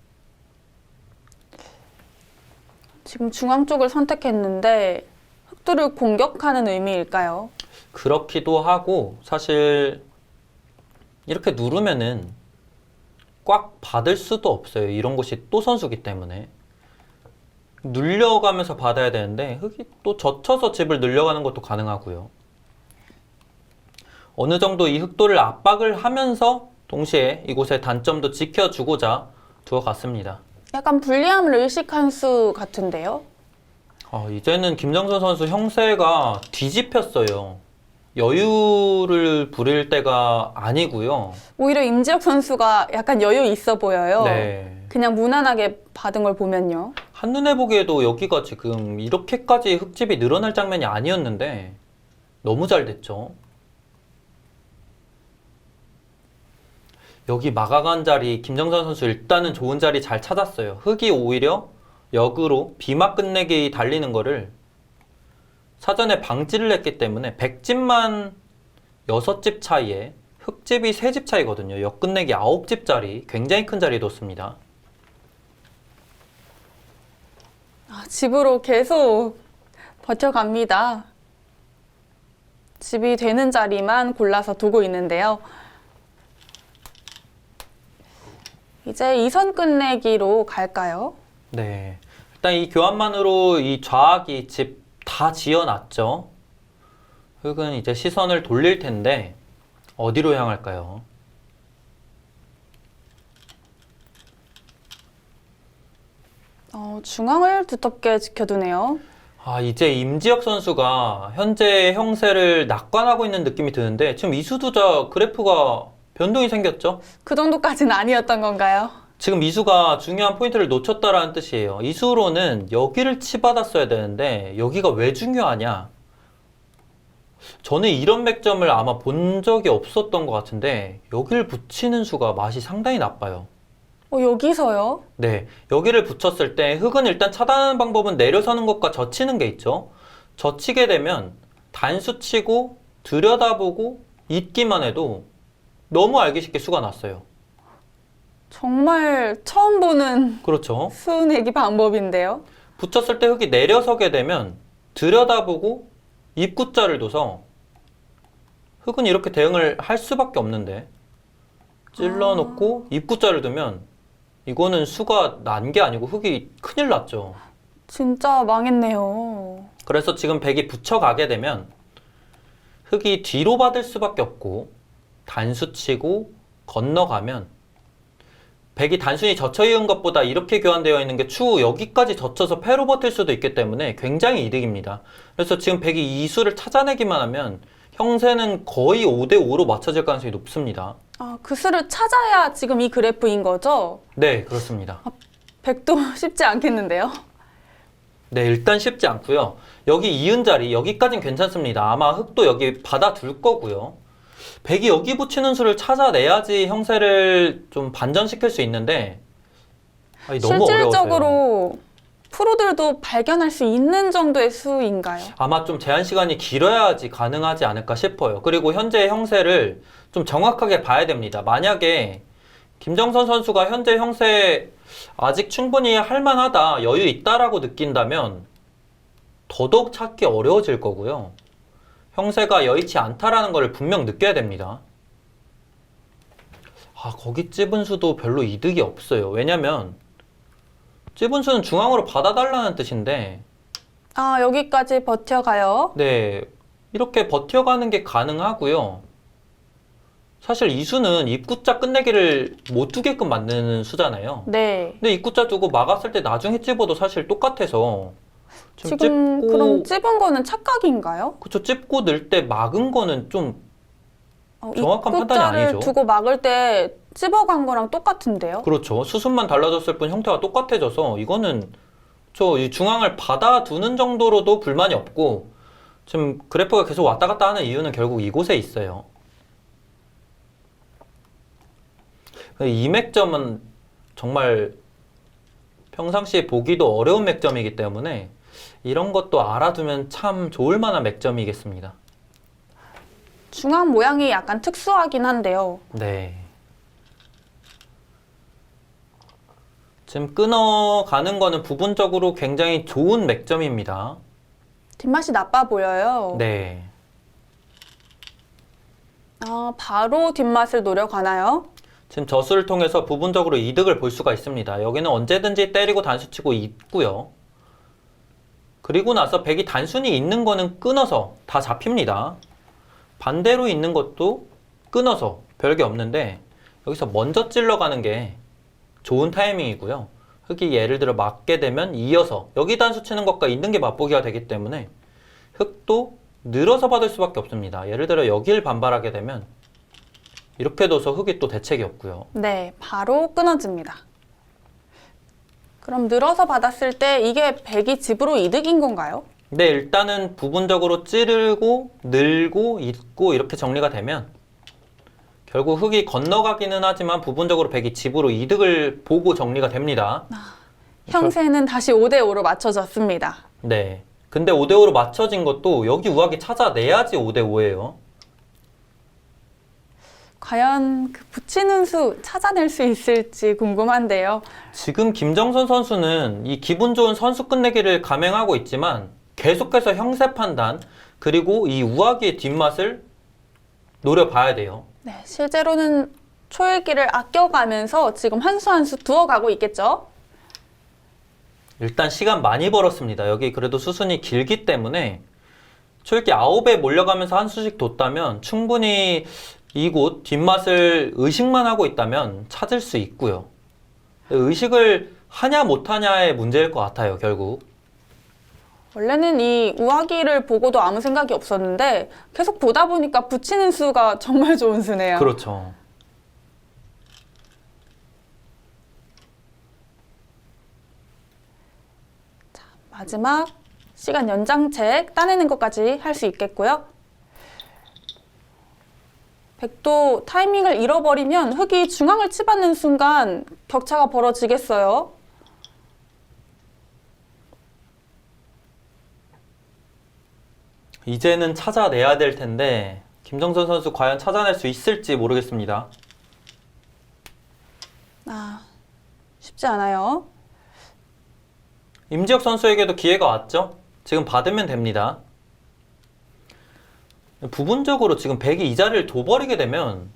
지금 중앙 쪽을 선택했는데 흑도를 공격하는 의미일까요? 그렇기도 하고 사실 이렇게 누르면은 꽉 받을 수도 없어요. 이런 곳이 또 선수기 때문에 눌려가면서 받아야 되는데 흑이 또 젖혀서 집을 늘려가는 것도 가능하고요. 어느 정도 이 흑도를 압박을 하면서 동시에 이곳의 단점도 지켜주고자 두어갔습니다. 약간 불리함을 의식한 수 같은데요? 이제는 김정선 선수 형세가 뒤집혔어요. 여유를 부릴 때가 아니고요. 오히려 임지혁 선수가 약간 여유 있어 보여요. 네. 그냥 무난하게 받은 걸 보면요. 한눈에 보기에도 여기가 지금 이렇게까지 흑집이 늘어날 장면이 아니었는데 너무 잘 됐죠. 여기 막아간 자리 김정선 선수 일단은 좋은 자리 잘 찾았어요. 흑이 오히려 역으로 비막 끝내기 달리는 거를 사전에 방지를 했기 때문에 백집만 6집 차이에 흑집이 3집 차이거든요. 역 끝내기 9집 자리 굉장히 큰 자리 뒀습니다. 집으로 계속 버텨갑니다. 집이 되는 자리만 골라서 두고 있는데요. 이제 2선 끝내기로 갈까요? 네. 일단 이 교환만으로 이 좌악이 집 다 지어놨죠. 흑은 이제 시선을 돌릴 텐데 어디로 향할까요? 중앙을 두텁게 지켜두네요. 이제 임지혁 선수가 현재 형세를 낙관하고 있는 느낌이 드는데 지금 이수두자 그래프가 변동이 생겼죠? 그 정도까지는 아니었던 건가요? 지금 이수가 중요한 포인트를 놓쳤다라는 뜻이에요. 이수로는 여기를 치받았어야 되는데 여기가 왜 중요하냐? 저는 이런 맥점을 아마 본 적이 없었던 것 같은데 여기를 붙이는 수가 맛이 상당히 나빠요. 여기서요? 네, 여기를 붙였을 때 흑은 일단 차단하는 방법은 내려서는 것과 젖히는 게 있죠. 젖히게 되면 단수 치고 들여다보고 있기만 해도 너무 알기 쉽게 수가 났어요. 정말 처음 보는 그렇죠. 수 내기 방법인데요. 붙였을 때 흑이 내려서게 되면 들여다보고 입구자를 둬서 흑은 이렇게 대응을 할 수밖에 없는데 찔러놓고 입구자를 두면 이거는 수가 난 게 아니고 흑이 큰일 났죠. 진짜 망했네요. 그래서 지금 백이 붙여가게 되면 흑이 뒤로 받을 수밖에 없고 단수 치고 건너가면 백이 단순히 젖혀 이은 것보다 이렇게 교환되어 있는 게 추후 여기까지 젖혀서 패로 버틸 수도 있기 때문에 굉장히 이득입니다. 그래서 지금 백이 이 수를 찾아내기만 하면 형세는 거의 5대5로 맞춰질 가능성이 높습니다. 그 수를 찾아야 지금 이 그래프인 거죠? 네, 그렇습니다. 백도 쉽지 않겠는데요? 네, 일단 쉽지 않고요. 여기 이은 자리, 여기까지는 괜찮습니다. 아마 흑도 여기 받아둘 거고요. 백이 여기 붙이는 수를 찾아내야지 형세를 좀 반전시킬 수 있는데 너무 어려워서요. 실질적으로 프로들도 발견할 수 있는 정도의 수인가요? 아마 좀 제한 시간이 길어야지 가능하지 않을까 싶어요. 그리고 현재 형세를 좀 정확하게 봐야 됩니다. 만약에 김정선 선수가 현재 형세 아직 충분히 할만하다, 여유 있다라고 느낀다면 더더욱 찾기 어려워질 거고요. 형세가 여의치 않다라는 걸 분명 느껴야 됩니다. 거기 찝은 수도 별로 이득이 없어요. 왜냐면 찝은 수는 중앙으로 받아달라는 뜻인데 여기까지 버텨가요. 네, 이렇게 버텨가는 게 가능하고요. 사실 이 수는 입구자 끝내기를 못 두게끔 만드는 수잖아요. 네. 근데 입구자 두고 막았을 때 나중에 찝어도 사실 똑같아서 지금 그럼 찝은 거는 착각인가요? 그쵸, 찝고 넣을 때 막은 거는 좀 정확한 판단이 입구자를 아니죠. 두고 막을 때 찝어간 거랑 똑같은데요? 그렇죠. 수순만 달라졌을 뿐 형태가 똑같아져서 이거는 이 중앙을 받아두는 정도로도 불만이 없고 지금 그래프가 계속 왔다 갔다 하는 이유는 결국 이곳에 있어요. 이 맥점은 정말 평상시에 보기도 어려운 맥점이기 때문에 이런 것도 알아두면 참 좋을 만한 맥점이겠습니다. 중앙 모양이 약간 특수하긴 한데요. 네. 지금 끊어가는 거는 부분적으로 굉장히 좋은 맥점입니다. 뒷맛이 나빠 보여요. 네. 바로 뒷맛을 노려가나요? 지금 저수를 통해서 부분적으로 이득을 볼 수가 있습니다. 여기는 언제든지 때리고 단수치고 있고요. 그리고 나서 백이 단순히 있는 거는 끊어서 다 잡힙니다. 반대로 있는 것도 끊어서 별게 없는데 여기서 먼저 찔러가는 게 좋은 타이밍이고요. 흑이 예를 들어 맞게 되면 이어서 여기 단수 치는 것과 있는 게 맞보기가 되기 때문에 흑도 늘어서 받을 수밖에 없습니다. 예를 들어 여길 반발하게 되면 이렇게 둬서 흑이 또 대책이 없고요. 네, 바로 끊어집니다. 그럼 늘어서 받았을 때 이게 백이 집으로 이득인 건가요? 네, 일단은 부분적으로 찌르고 늘고 잇고 이렇게 정리가 되면 결국 흑이 건너가기는 하지만 부분적으로 백이 집으로 이득을 보고 정리가 됩니다. 형세는 다시 5대5로 맞춰졌습니다. 네. 근데 5대5로 맞춰진 것도 여기 우악이 찾아내야지 5대5예요. 과연 그 붙이는 수 찾아낼 수 있을지 궁금한데요. 지금 김정선 선수는 이 기분 좋은 선수 끝내기를 감행하고 있지만 계속해서 형세 판단 그리고 이 우악의 뒷맛을 노려봐야 돼요. 네, 실제로는 초읽기를 아껴가면서 지금 한 수 한 수 두어가고 있겠죠? 일단 시간 많이 벌었습니다. 여기 그래도 수순이 길기 때문에 초읽기 9에 몰려가면서 한 수씩 뒀다면 충분히 이곳 뒷맛을 의식만 하고 있다면 찾을 수 있고요. 의식을 하냐 못하냐의 문제일 것 같아요, 결국. 원래는 이 우아기를 보고도 아무 생각이 없었는데 계속 보다 보니까 붙이는 수가 정말 좋은 수네요. 그렇죠. 마지막 시간 연장책 따내는 것까지 할 수 있겠고요. 백도 타이밍을 잃어버리면 흑이 중앙을 치받는 순간 격차가 벌어지겠어요. 이제는 찾아내야 될 텐데 김정선 선수 과연 찾아낼 수 있을지 모르겠습니다. 쉽지 않아요. 임지혁 선수에게도 기회가 왔죠? 지금 받으면 됩니다. 부분적으로 지금 백이 이 자리를 둬버리게 되면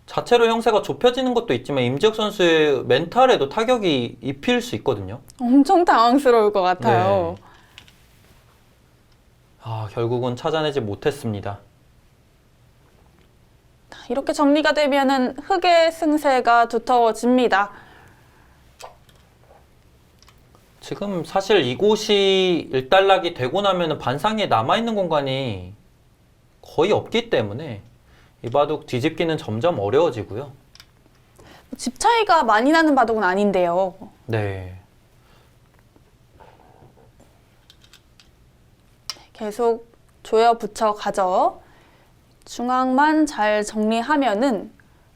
자체로 형세가 좁혀지는 것도 있지만 임지혁 선수의 멘탈에도 타격이 입힐 수 있거든요. 엄청 당황스러울 것 같아요. 네. 결국은 찾아내지 못했습니다. 이렇게 정리가 되면은 흑의 승세가 두터워집니다. 지금 사실 이곳이 일단락이 되고 나면 반상에 남아있는 공간이 거의 없기 때문에 이 바둑 뒤집기는 점점 어려워지고요. 집 차이가 많이 나는 바둑은 아닌데요. 네. 계속 조여 붙여 가죠. 중앙만 잘 정리하면은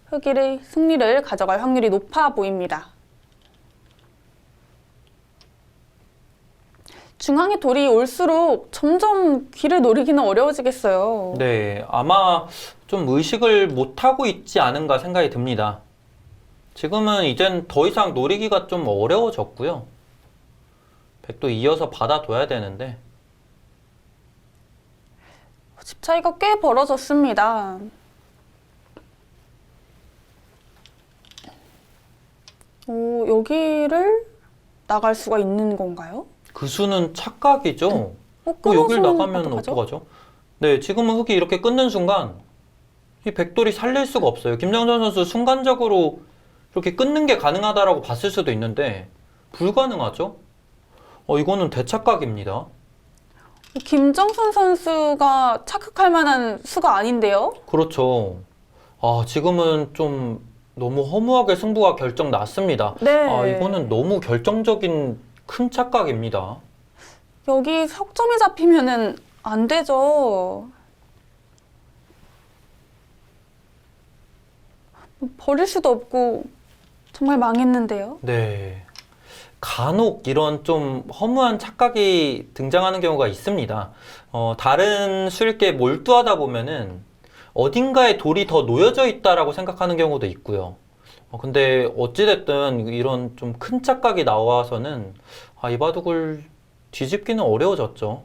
흑이 승리를 가져갈 확률이 높아 보입니다. 중앙에 돌이 올수록 점점 귀를 노리기는 어려워지겠어요. 네, 아마 좀 의식을 못하고 있지 않은가 생각이 듭니다. 지금은 이젠 더 이상 노리기가 좀 어려워졌고요. 백도 이어서 받아둬야 되는데 집 차이가 꽤 벌어졌습니다. 여기를 나갈 수가 있는 건가요? 그 수는 착각이죠. 여길 끊어서는 나가면 어떡하죠? 어떡하죠? 네, 지금은 흑이 이렇게 끊는 순간 이 백돌이 살릴 수가 없어요. 김정선 선수 순간적으로 이렇게 끊는 게 가능하다라고 봤을 수도 있는데 불가능하죠? 이거는 대착각입니다. 김정선 선수가 착각할 만한 수가 아닌데요? 그렇죠. 지금은 좀 너무 허무하게 승부가 결정 났습니다. 네. 이거는 너무 결정적인 큰 착각입니다. 여기 석점이 잡히면은 안 되죠. 버릴 수도 없고 정말 망했는데요. 네. 간혹 이런 좀 허무한 착각이 등장하는 경우가 있습니다. 다른 수일계에 몰두하다 보면은 어딘가에 돌이 더 놓여져 있다라고 생각하는 경우도 있고요. 근데 어찌됐든 이런 좀 큰 착각이 나와서는 이 바둑을 뒤집기는 어려워졌죠.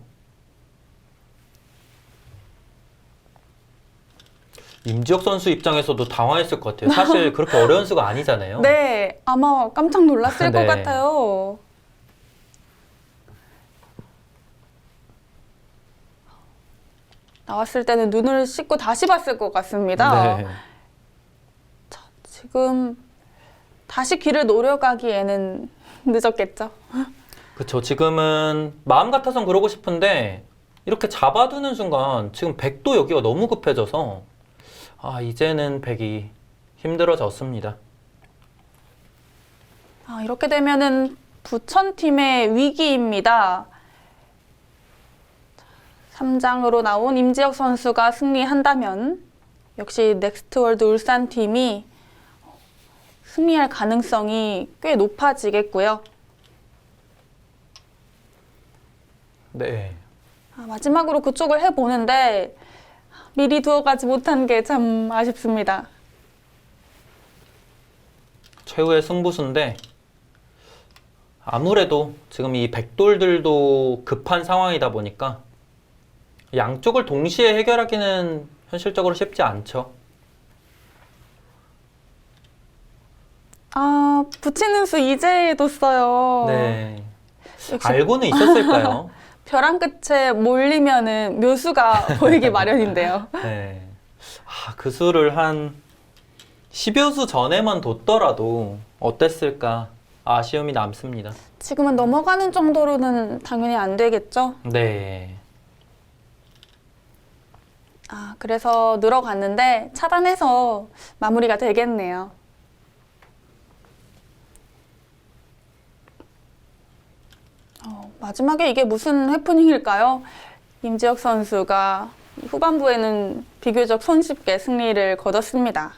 임지혁 선수 입장에서도 당황했을 것 같아요. 사실 그렇게 어려운 수가 아니잖아요. 네, 아마 깜짝 놀랐을 네. 것 같아요. 나왔을 때는 눈을 씻고 다시 봤을 것 같습니다. 네. 지금 다시 귀를 노려가기에는 늦었겠죠. 그쵸. 지금은 마음 같아선 그러고 싶은데 이렇게 잡아두는 순간 지금 백도 여기가 너무 급해져서 이제는 백이 힘들어졌습니다. 이렇게 되면은 부천팀의 위기입니다. 3장으로 나온 임지혁 선수가 승리한다면 역시 넥스트월드 울산팀이 승리할 가능성이 꽤 높아지겠고요. 네. 마지막으로 그쪽을 해보는데 미리 두어가지 못한 게 참 아쉽습니다. 최후의 승부수인데 아무래도 지금 이 백돌들도 급한 상황이다 보니까 양쪽을 동시에 해결하기는 현실적으로 쉽지 않죠. 붙이는 수 이제 뒀어요. 네. 역시 알고는 있었을까요? 벼랑 끝에 몰리면은 묘수가 보이기 마련인데요. 네. 그 수를 한 10여 수 전에만 뒀더라도 어땠을까 아쉬움이 남습니다. 지금은 넘어가는 정도로는 당연히 안 되겠죠? 네. 그래서 늘어갔는데 차단해서 마무리가 되겠네요. 마지막에 이게 무슨 해프닝일까요? 임지혁 선수가 후반부에는 비교적 손쉽게 승리를 거뒀습니다.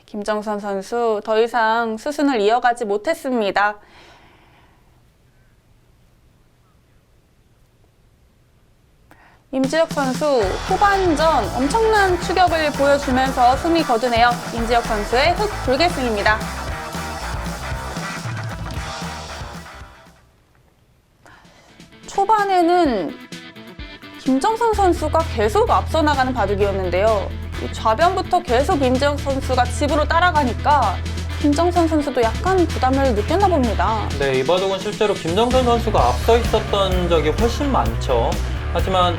김정선 선수 더 이상 수순을 이어가지 못했습니다. 임지혁 선수 후반전 엄청난 추격을 보여주면서 승리 거두네요. 임지혁 선수의 흑 불개승입니다. 초반에는 김정선 선수가 계속 앞서 나가는 바둑이었는데요. 좌변부터 계속 임지혁 선수가 집으로 따라가니까 김정선 선수도 약간 부담을 느꼈나 봅니다. 네, 이 바둑은 실제로 김정선 선수가 앞서 있었던 적이 훨씬 많죠. 하지만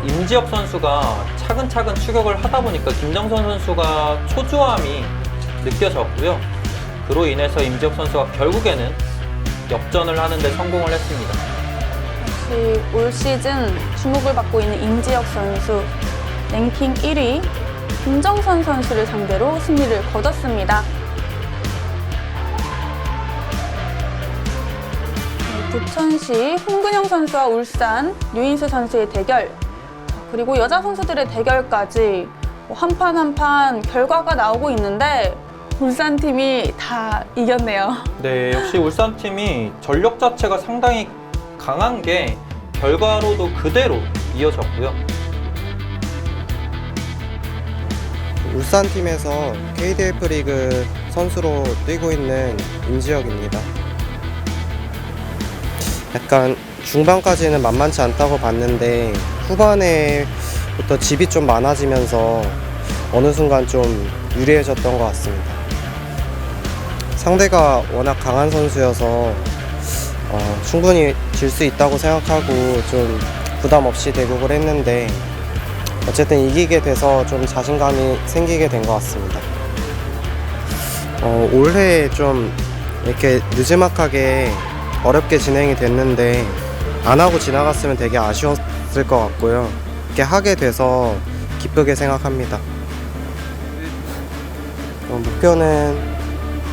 임지혁 선수가 차근차근 추격을 하다 보니까 김정선 선수가 초조함이 느껴졌고요. 그로 인해서 임지혁 선수가 결국에는 역전을 하는 데 성공을 했습니다. 역시 올 시즌 주목을 받고 있는 임지혁 선수, 랭킹 1위 김정선 선수를 상대로 승리를 거뒀습니다. 부천시 홍근영 선수와 울산 류인수 선수의 대결, 그리고 여자 선수들의 대결까지 한 판 한 판 결과가 나오고 있는데 울산팀이 다 이겼네요. 네, 역시 울산팀이 전력 자체가 상당히 강한 게 결과로도 그대로 이어졌고요. 울산팀에서 KDF 리그 선수로 뛰고 있는 임지혁입니다. 약간 중반까지는 만만치 않다고 봤는데 후반에부터 집이 좀 많아지면서 어느 순간 좀 유리해졌던 것 같습니다. 상대가 워낙 강한 선수여서 충분히 질 수 있다고 생각하고 좀 부담 없이 대국을 했는데 어쨌든 이기게 돼서 좀 자신감이 생기게 된 것 같습니다. 올해 좀 이렇게 느지막하게 어렵게 진행이 됐는데 안 하고 지나갔으면 되게 아쉬웠을 것 같고요. 이렇게 하게 돼서 기쁘게 생각합니다. 목표는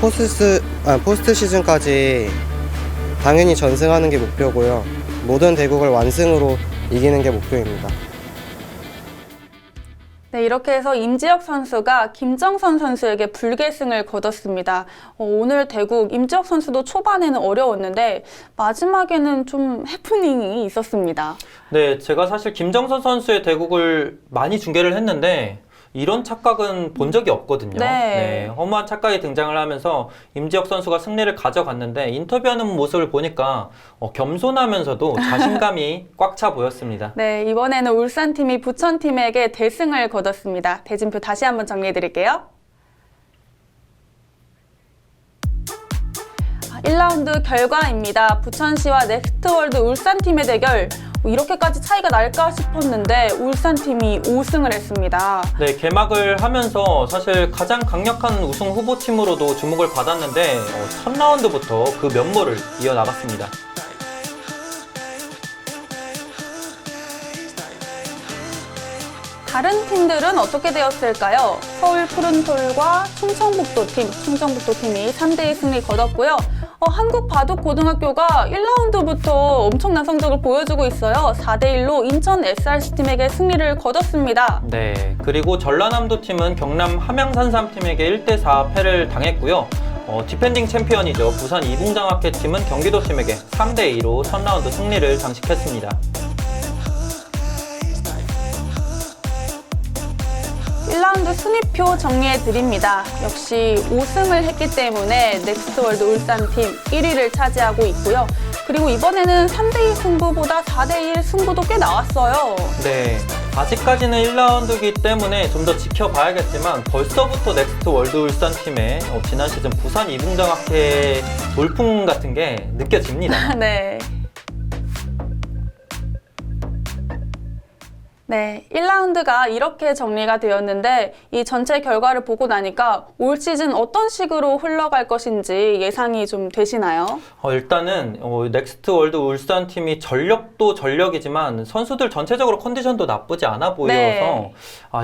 포스트 시즌까지 당연히 전승하는 게 목표고요. 모든 대국을 완승으로 이기는 게 목표입니다. 네, 이렇게 해서 임지혁 선수가 김정선 선수에게 불계승을 거뒀습니다. 오늘 대국 임지혁 선수도 초반에는 어려웠는데 마지막에는 좀 해프닝이 있었습니다. 네, 제가 사실 김정선 선수의 대국을 많이 중계를 했는데 이런 착각은 본 적이 없거든요. 네. 허무한 착각이 등장을 하면서 임지혁 선수가 승리를 가져갔는데 인터뷰하는 모습을 보니까 겸손하면서도 자신감이 꽉 차 보였습니다. 네, 이번에는 울산팀이 부천팀에게 대승을 거뒀습니다. 대진표 다시 한번 정리해 드릴게요. 1라운드 결과입니다. 부천시와 넥스트월드 울산팀의 대결. 이렇게까지 차이가 날까 싶었는데 울산팀이 5승을 했습니다. 네, 개막을 하면서 사실 가장 강력한 우승 후보팀으로도 주목을 받았는데 첫 라운드부터 그 면모를 이어나갔습니다. 다른 팀들은 어떻게 되었을까요? 서울 푸른톨과 충청북도팀이 3대2 승리 거뒀고요. 한국 바둑고등학교가 1라운드부터 엄청난 성적을 보여주고 있어요. 4대1로 인천 SRC팀에게 승리를 거뒀습니다. 네, 그리고 전라남도팀은 경남 함양산삼팀에게 1대4 패를 당했고요. 디펜딩 챔피언이죠. 부산 이붕장학회팀은 경기도팀에게 3대2로 첫 라운드 승리를 장식했습니다. 1라운드 순위표 정리해 드립니다. 역시 5승을 했기 때문에 넥스트월드 울산팀 1위를 차지하고 있고요. 그리고 이번에는 3대2 승부보다 4대1 승부도 꽤 나왔어요. 네, 아직까지는 1라운드이기 때문에 좀 더 지켜봐야겠지만 벌써부터 넥스트월드 울산팀의 지난 시즌 부산 이붕장학회의 돌풍 같은 게 느껴집니다. 네. 네, 1라운드가 이렇게 정리가 되었는데 이 전체 결과를 보고 나니까 올 시즌 어떤 식으로 흘러갈 것인지 예상이 좀 되시나요? 일단은 넥스트월드 울산팀이 전력도 전력이지만 선수들 전체적으로 컨디션도 나쁘지 않아 보여서 네.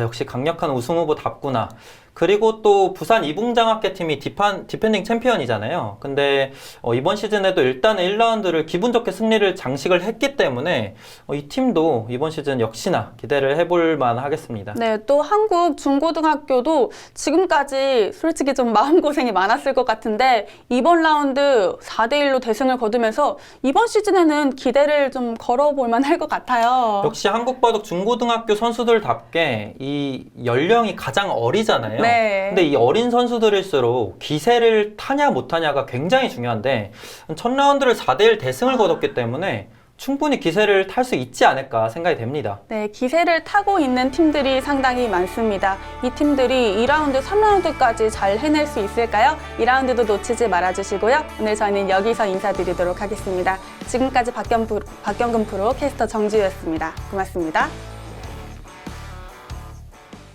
역시 강력한 우승 후보답구나. 그리고 또 부산 이붕장학회팀이 디펜딩 챔피언이잖아요. 근데 이번 시즌에도 일단은 1라운드를 기분 좋게 승리를 장식을 했기 때문에 이 팀도 이번 시즌 역시나 기대를 해볼 만하겠습니다. 네, 또 한국 중고등학교도 지금까지 솔직히 좀 마음고생이 많았을 것 같은데 이번 라운드 4대1로 대승을 거두면서 이번 시즌에는 기대를 좀 걸어볼 만할 것 같아요. 역시 한국바둑 중고등학교 선수들답게 이 연령이 가장 어리잖아요. 네. 근데 이 어린 선수들일수록 기세를 타냐 못하냐가 굉장히 중요한데 첫 라운드를 4대1 대승을 거뒀기 때문에 충분히 기세를 탈 수 있지 않을까 생각이 됩니다. 네, 기세를 타고 있는 팀들이 상당히 많습니다. 이 팀들이 2라운드, 3라운드까지 잘 해낼 수 있을까요? 2라운드도 놓치지 말아주시고요. 오늘 저는 여기서 인사드리도록 하겠습니다. 지금까지 박경금 프로 캐스터 정지우였습니다. 고맙습니다.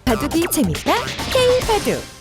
바둑이 재밌다 K바둑.